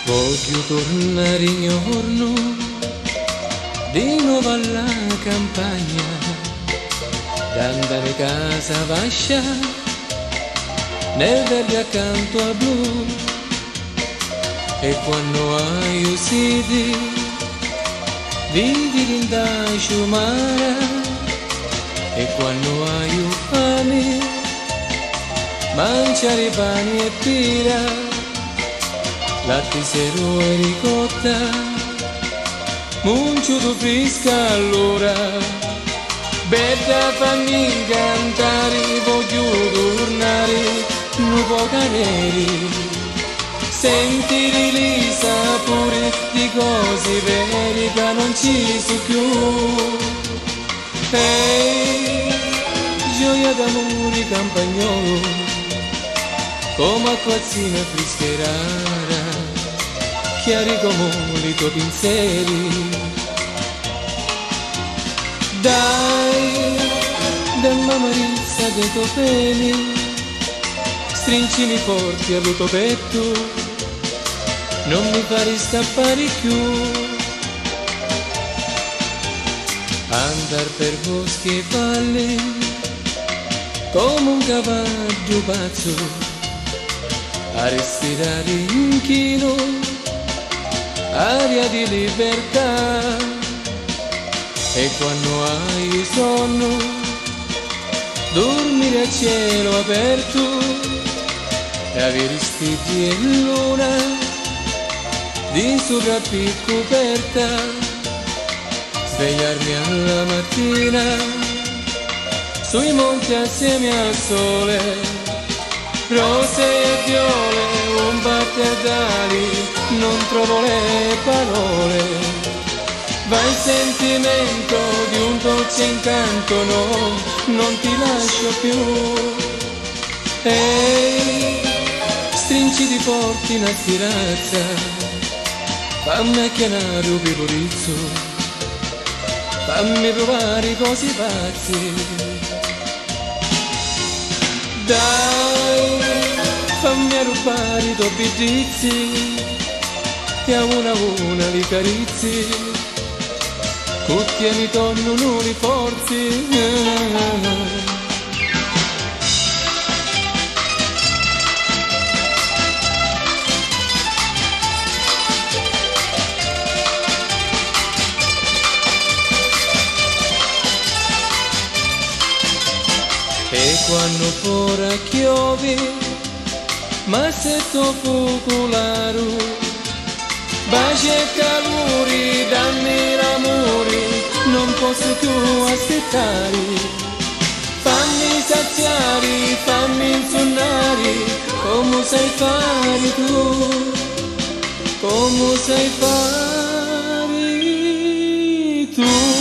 Voglio tornare in giorno di nuovo alla campagna, d'andare a casa vascia nel verde accanto al blu. E quando hai usciti vivi in da sciumara, e quando hai fame mangiare pani e pira, latte, sero e ricotta, munciuto fresca allora. Bella fammi cantare, voglio tornare, non poca neri, sentire i sapori di cose vere che non ci sono più. Ehi, gioia d'amore campagnolo, come acquazzina frischerara, chiari come i tuoi pensieri. Dai, dammi amarezza dei tuoi peli, stringimi forti al tuo petto, non mi fare scappare più. Andar per boschi e valle come un cavallo pazzo, a respirare inchino aria di libertà. E quando hai sonno dormire a cielo aperto e avere spigli e luna di sovrappi coperta, svegliarmi alla mattina sui monti assieme al sole, rose e viole, un batter d'ali, non trovo le parole. Va il sentimento di un dolce incanto, no, non ti lascio più. Ehi, stringiti forti una tirazza, fammi chiamare un piporizzo, fammi provare cose pazzi. Dai, fammi rubare i tuoi bidizi e a una li carizi, tutti e mi tornano i forzi. E quando fora chiovi, ma se to fucularu, baci e calori, dammi l'amore, non posso più aspettare. Fammi saziare, fammi insonnare, come sai fare tu, come sai fare tu.